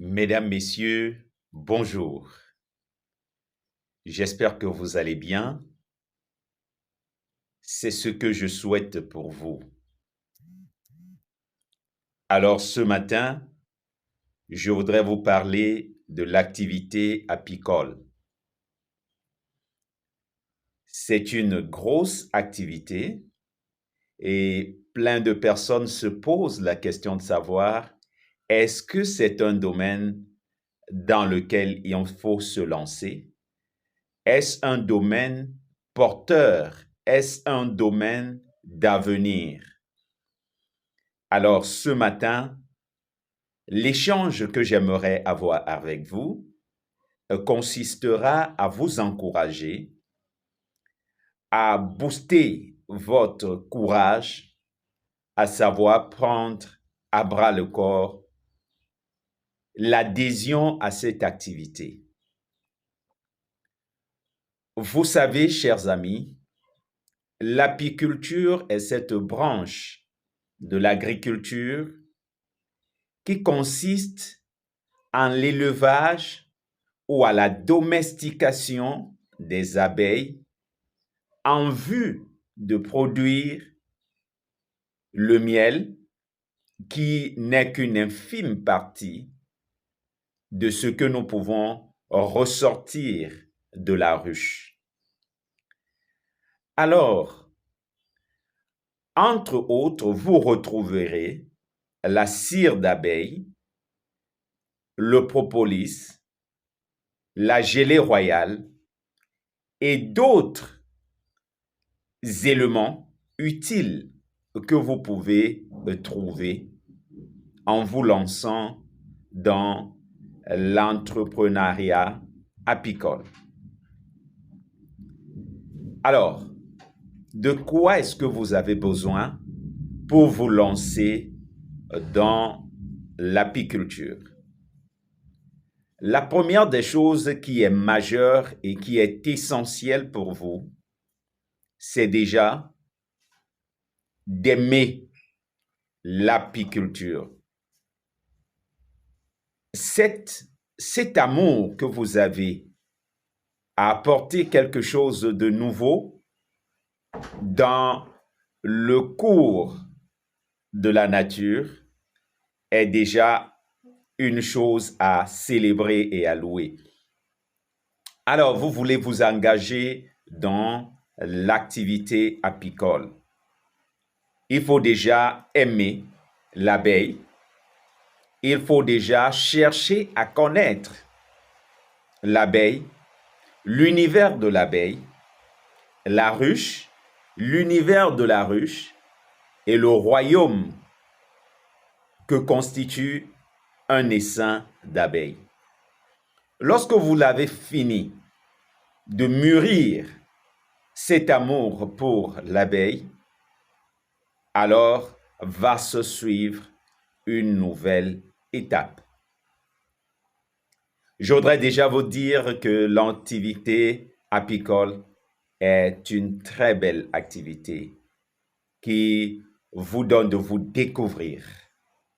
Mesdames, Messieurs, bonjour. J'espère que vous allez bien. C'est ce que je souhaite pour vous. Alors ce matin, je voudrais vous parler de l'activité apicole. C'est une grosse activité et plein de personnes se posent la question de savoir est-ce que c'est un domaine dans lequel il faut se lancer? Est-ce un domaine porteur? Est-ce un domaine d'avenir? Alors ce matin, l'échange que j'aimerais avoir avec vous consistera à vous encourager, à booster votre courage, à savoir prendre à bras le corps l'adhésion à cette activité. Vous savez, chers amis, l'apiculture est cette branche de l'agriculture qui consiste en l'élevage ou à la domestication des abeilles en vue de produire le miel qui n'est qu'une infime partie de ce que nous pouvons ressortir de la ruche. Alors, entre autres, vous retrouverez la cire d'abeille, le propolis, la gelée royale et d'autres éléments utiles que vous pouvez trouver en vous lançant dans l'entrepreneuriat apicole. Alors, de quoi est-ce que vous avez besoin pour vous lancer dans l'apiculture? La première des choses qui est majeure et qui est essentielle pour vous, c'est déjà d'aimer l'apiculture. Cet amour que vous avez à apporter quelque chose de nouveau dans le cours de la nature est déjà une chose à célébrer et à louer. Alors, vous voulez vous engager dans l'activité apicole. Il faut déjà aimer l'abeille. Il faut déjà chercher à connaître l'abeille, l'univers de l'abeille, la ruche, l'univers de la ruche et le royaume que constitue un essaim d'abeilles. Lorsque vous l'avez fini de mûrir cet amour pour l'abeille, alors va se suivre une nouvelle étape. Je voudrais déjà vous dire que l'activité apicole est une très belle activité qui vous donne de vous découvrir,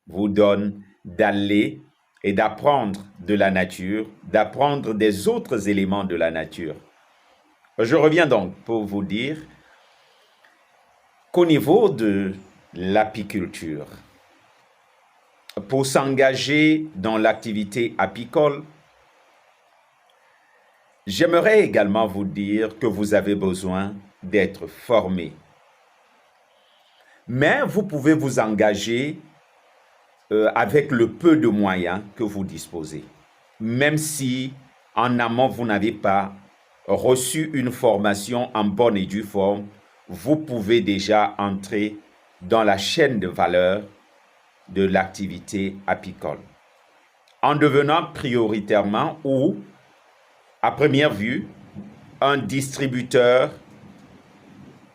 vous donne d'aller et d'apprendre de la nature, d'apprendre des autres éléments de la nature. Je reviens donc pour vous dire qu'au niveau de l'apiculture, pour s'engager dans l'activité apicole, j'aimerais également vous dire que vous avez besoin d'être formé. Mais vous pouvez vous engager avec le peu de moyens que vous disposez. Même si en amont vous n'avez pas reçu une formation en bonne et due forme, vous pouvez déjà entrer dans la chaîne de valeur de l'activité apicole en devenant prioritairement ou, à première vue, un distributeur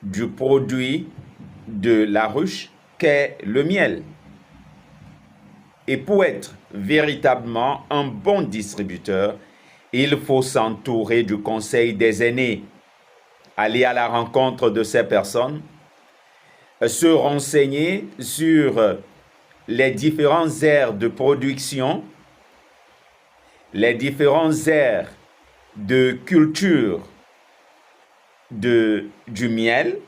du produit de la ruche qu'est le miel. Et pour être véritablement un bon distributeur, il faut s'entourer du conseil des aînés, aller à la rencontre de ces personnes, se renseigner sur les différentes aires de production les différentes aires de culture du miel.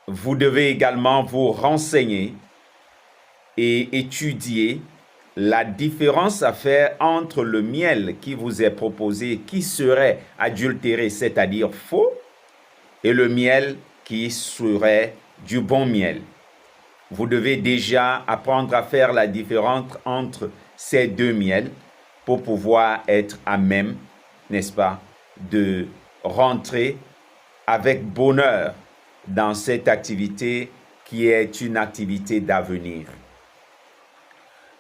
Vous devez également vous renseigner et étudier la différence à faire entre le miel qui vous est proposé, qui serait adultéré, c'est-à-dire faux, et le miel qui serait du bon miel. Vous devez déjà apprendre à faire la différence entre ces deux miels pour pouvoir être à même, n'est-ce pas, de rentrer avec bonheur dans cette activité qui est une activité d'avenir.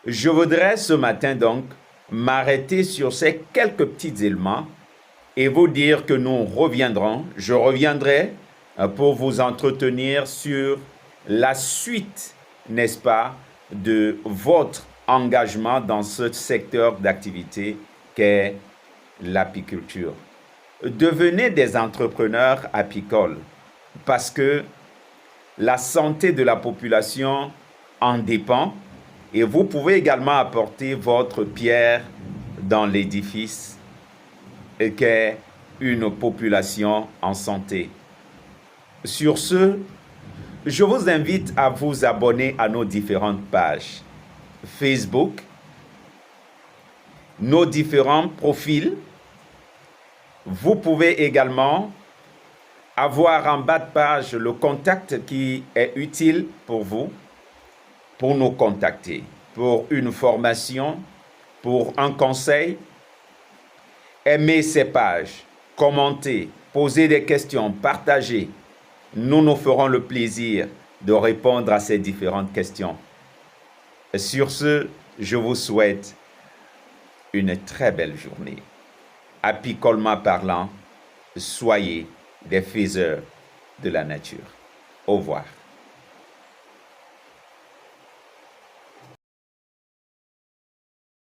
Je voudrais ce matin donc m'arrêter sur ces quelques petits éléments et vous dire que je reviendrai pour vous entretenir sur la suite, n'est-ce pas, de votre engagement dans ce secteur d'activité qu'est l'apiculture. Devenez des entrepreneurs apicoles parce que la santé de la population en dépend et vous pouvez également apporter votre pierre dans l'édifice qu'est une population en santé. Sur ce, je vous invite à vous abonner à nos différentes pages Facebook, nos différents profils. Vous pouvez également avoir en bas de page le contact qui est utile pour vous, pour nous contacter, pour une formation, pour un conseil. Aimez ces pages, commentez, posez des questions, partagez. Nous nous ferons le plaisir de répondre à ces différentes questions. Et sur ce, je vous souhaite une très belle journée. Apicolement parlant, soyez des faiseurs de la nature. Au revoir.